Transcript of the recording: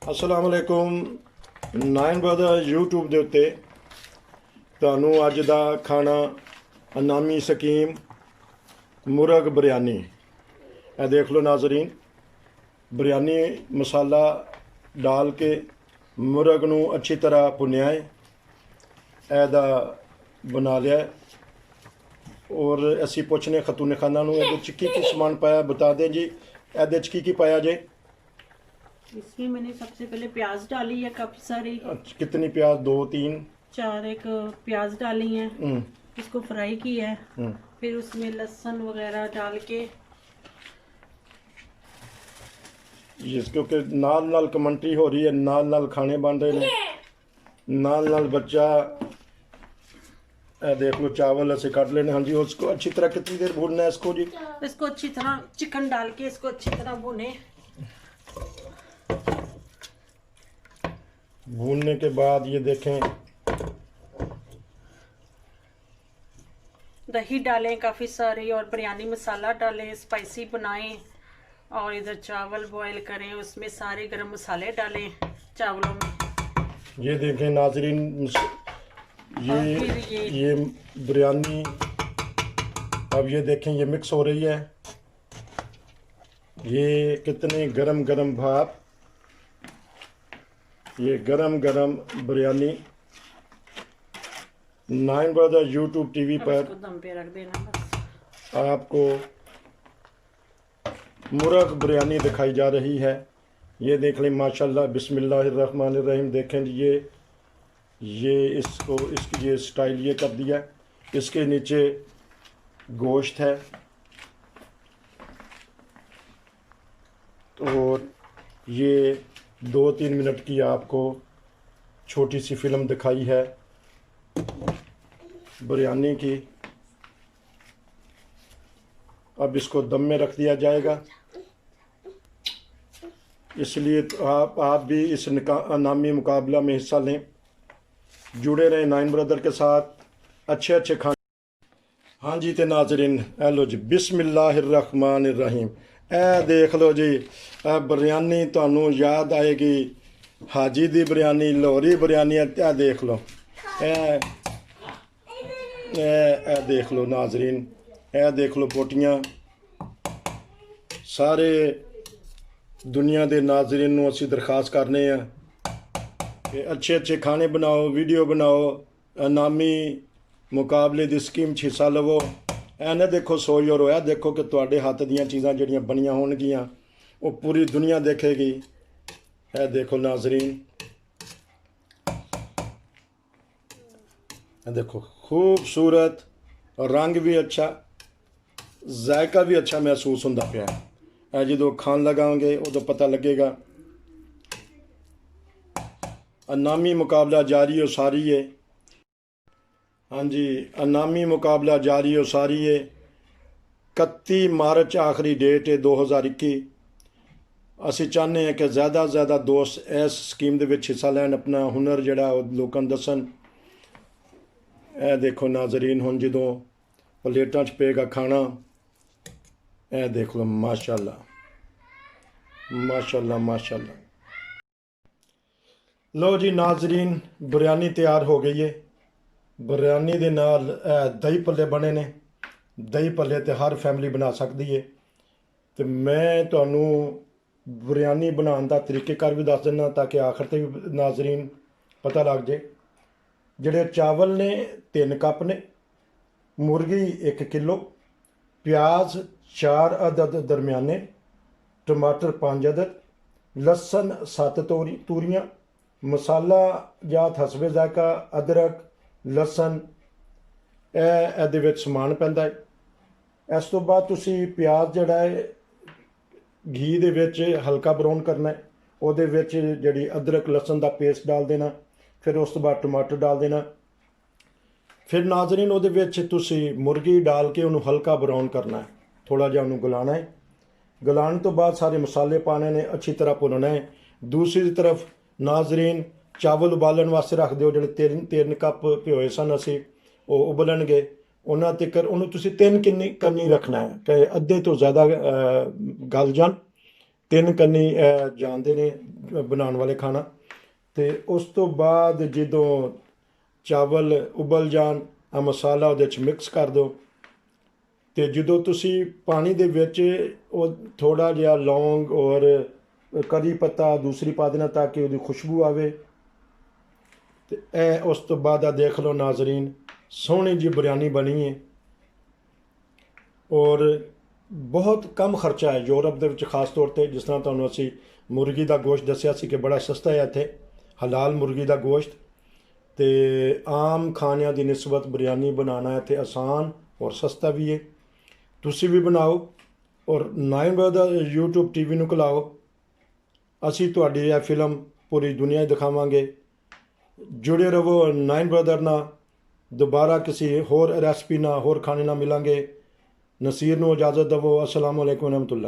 असलामुअलैकुम nine brother YouTube के उत्ते तुहानू अज दा खाना अनामी स्कीम मुर्ग बिरयानी ए देख लो नाजरीन। बिरयानी मसाला डाल के मुर्ग नू अच्छी तरह भुनिया है, एदा बना लिया है। और असी पुछने खतून खाना नू एदे की समान पाया बता दें जी, एदे की पाया जे? इसमें मैंने सबसे पहले प्याज डाली है काफी सारी। कितनी प्याज? 2 3 4 एक प्याज डाली है, इसको फ्राई किया है। फिर उसमें लहसुन वगैरह डाल के क्योंकि नाल नाल कमेंट्री हो रही है, नाल नाल खाने बन रहे हैं, नाल नाल बच्चा देख लो चावल ऐसे काट लेने। हाँ जी, उसको अच्छी तरह कितनी देर भूनना है इसको जी? इसको अच्छी तरह चिकन डाल के इसको अच्छी तरह भुने। भूनने के बाद ये देखें दही डालें काफ़ी सारी और बिरयानी मसाला डालें, स्पाइसी बनाएं। और इधर चावल बॉईल करें, उसमें सारे गरम मसाले डालें चावलों में। ये देखें नाजरीन, ये बिरयानी अब ये देखें ये मिक्स हो रही है। ये कितने गरम गरम भाप, ये गरम गरम biryani nine brother YouTube TV पर दम पे रख देना बस। आपको मुर्ग बिरयानी दिखाई जा रही है। ये देख लें माशाल्लाह, बिस्मिल्लाहिर्रहमानिर्रहीम। देखें ये इसको इसकी ये स्टाइल ये कर दिया। इसके नीचे गोश्त है और ये 2-3 मिनट की आपको छोटी सी फिल्म दिखाई है बिरयानी की। अब इसको दम में रख दिया जाएगा। इसलिए तो आप भी इस अनामी मुकाबला में हिस्सा लें, जुड़े रहें नाइन ब्रदर के साथ। अच्छे खाने। हाँ जी, तो नाजरीन हेलो जी, बिस्मिल्लाहिर्रहमानिर्रहीम। ए देख लो जी, बिरयानी तुहानू याद आएगी हाजी दी बिरयानी, लाहौरी बिरयानी। ए देख लो, ए देख लो नाजरीन, ए देख लो पोटियाँ। सारे दुनिया के नाजरीन नू असी दरखास्त करने हैं कि अच्छे खाने बनाओ, वीडियो बनाओ, अनामी मुकाबले की स्कीम च हिस्सा लवो। ऐ देखो सोच और होया देखो कि तुहाडे हत्थ दीयां चीज़ां जिहड़ियां बनियां होणगियां वो पूरी दुनिया देखेगी। ए देखो नाजरीन, देखो खूबसूरत, रंग भी अच्छा, जायका भी अच्छा महसूस होंदा पिया। जो खान लगाओगे उदों पता लगेगा। अनामी मुकाबला जारी हो सारी है। हाँ जी, अनामी मुकाबला जारी हो सारी है। 31 मार्च आखिरी डेट है 2021। असी चाहते हैं कि ज़्यादा से ज़्यादा दोस्त इस स्कीम के हिस्सा लैन, अपना हुनर जड़ा लोगों को दसन। ए देखो नाजरीन, हुण जदों प्लेटां च पेगा खाना, ए देख लो माशाल्लाह माशाल्लाह माशाल्लाह। लो जी नाजरीन, बिरयानी तैयार हो गई है। बिरयानी दे नाल दही भल्ले बने ने। दही भल्ले तो हर फैमिली बना सकती है। तो मैं तुहानू बिरयानी बनाने का तरीक़ेकार भी दस देना ताकि आखिर ते भी नाजरीन पता लग जाए। जिहड़े चावल ने 3 कप ने, मुर्गी 1 किलो, प्याज 4 अदद दरमियाने, टमाटर 5 अदद, लसन 7 तूरियाँ, मसाला जात हसबे जायका, अदरक लसन ਇਹਦੇ ਵਿੱਚ ਸਮਾਨ ਪੈਂਦਾ ਹੈ। ਇਸ ਤੋਂ ਬਾਅਦ ਤੁਸੀਂ ਪਿਆਜ਼ ਜਿਹੜਾ ਹੈ ਘੀ ਦੇ ਵਿੱਚ ਹਲਕਾ ਬਰਾਊਨ ਕਰਨਾ ਹੈ। ਉਹਦੇ ਵਿੱਚ ਜਿਹੜੀ ਅਦਰਕ ਲਸਣ ਦਾ ਪੇਸਟ ਡਾਲ ਦੇਣਾ। ਫਿਰ ਉਸ ਤੋਂ ਬਾਅਦ ਟਮਾਟਰ ਡਾਲ ਦੇਣਾ। ਫਿਰ ਨਾਜ਼ਰੀਨ ਉਹਦੇ ਵਿੱਚ ਤੁਸੀਂ ਮੁਰਗੀ ਡਾਲ ਕੇ ਉਹਨੂੰ ਹਲਕਾ ਬਰਾਊਨ ਕਰਨਾ ਹੈ, ਥੋੜਾ ਜਿਹਾ ਉਹਨੂੰ ਗਲਾਣਾ ਹੈ। ਗਲਾਉਣ ਤੋਂ ਬਾਅਦ ਸਾਰੇ ਮਸਾਲੇ ਪਾਣੇ ਨੇ, ਅੱਛੀ ਤਰ੍ਹਾਂ ਭੁੰਨਣਾ ਹੈ। ਦੂਸਰੀ ਤਰਫ ਨਾਜ਼ਰੀਨ ਚਾਵਲ ਉਬਾਲਣ ਵਾਸਤੇ ਰੱਖ ਦਿਓ। ਜਿਹੜੇ 3 ਕੱਪ ਭਿਓਏ ਸਨ ਅਸੀਂ, ਉਹ ਉਬਲਣਗੇ। ਉਹਨਾਂ ਤੱਕ ਉਹਨੂੰ ਤੁਸੀਂ 3 ਕੰਨੀ ਰੱਖਣਾ ਹੈ ਕਿ ਅੱਧੇ ਤੋਂ ਜ਼ਿਆਦਾ ਗਲ ਜਾਣ। 3 ਕੰਨੀ ਜਾਣਦੇ ਨੇ ਬਣਾਉਣ ਵਾਲੇ ਖਾਣਾ। ਤੇ ਉਸ ਤੋਂ ਬਾਅਦ ਜਦੋਂ ਚਾਵਲ ਉਬਲ ਜਾਣ, ਆ ਮਸਾਲਾ ਉਹਦੇ 'ਚ ਮਿਕਸ ਕਰ ਦਿਓ। ਤੇ ਜਦੋਂ ਤੁਸੀਂ ਪਾਣੀ ਦੇ ਵਿੱਚ ਉਹ ਥੋੜ੍ਹਾ ਜਿਹਾ ਲੌਂਗ ਔਰ ਕਰੀ ਪੱਤਾ ਦੂਸਰੀ ਪਾ ਦੇਣਾ ਤਾਂ ਕਿ ਉਹਦੀ ਖੁਸ਼ਬੂ ਆਵੇ। ਤੇ ਇਹ ਉਸ ਤੋਂ ਬਾਅਦ ਆ ਦੇਖ ਲਓ ਨਾਜ਼ਰੀਨ, ਸੋਹਣੀ ਜੀ ਬਿਰਯਾਨੀ ਬਣੀ ਹੈ ਔਰ ਬਹੁਤ ਕਮ ਖਰਚਾ ਹੈ। ਯੂਰਪ ਦੇ ਵਿੱਚ ਖਾਸ ਤੌਰ 'ਤੇ ਜਿਸ ਤਰ੍ਹਾਂ ਤੁਹਾਨੂੰ ਅਸੀਂ ਮੁਰਗੀ ਦਾ ਗੋਸ਼ਤ ਦੱਸਿਆ ਸੀ ਕਿ ਬੜਾ ਸਸਤਾ ਹੈ ਇੱਥੇ, ਹਲਾਲ ਮੁਰਗੀ ਦਾ ਗੋਸ਼ਤ। ਤੇ ਆਮ ਖਾਣਿਆਂ ਦੀ ਨਿਸਬਤ ਬਿਰਯਾਨੀ ਬਣਾਉਣਾ ਇੱਥੇ ਆਸਾਨ ਔਰ ਸਸਤਾ ਵੀ ਹੈ। ਤੁਸੀਂ ਵੀ ਬਣਾਓ ਔਰ ਨਾਈਨ ਬ੍ਰਦਰ YouTube TV ਨੂੰ ਖਿਲਾਓ। ਅਸੀਂ ਤੁਹਾਡੀ ਇਹ ਫਿਲਮ ਪੂਰੀ ਦੁਨੀਆ 'ਚ ਦਿਖਾਵਾਂਗੇ। ਜੁੜੇ ਰਹੋ ਨਾਈਨ ਬ੍ਰਦਰ ਨਾਲ। ਦੁਬਾਰਾ ਕਿਸੇ ਹੋਰ ਰੈਸਪੀ ਨਾਲ, ਹੋਰ ਖਾਣੇ ਨਾਲ ਮਿਲਾਂਗੇ। ਨਸੀਰ ਨੂੰ ਇਜਾਜ਼ਤ ਦੇਵੋ। ਅਸਲਾਮੁ ਅਲੈਕੁਮ ਰਹਿਮਤੁल्लाह।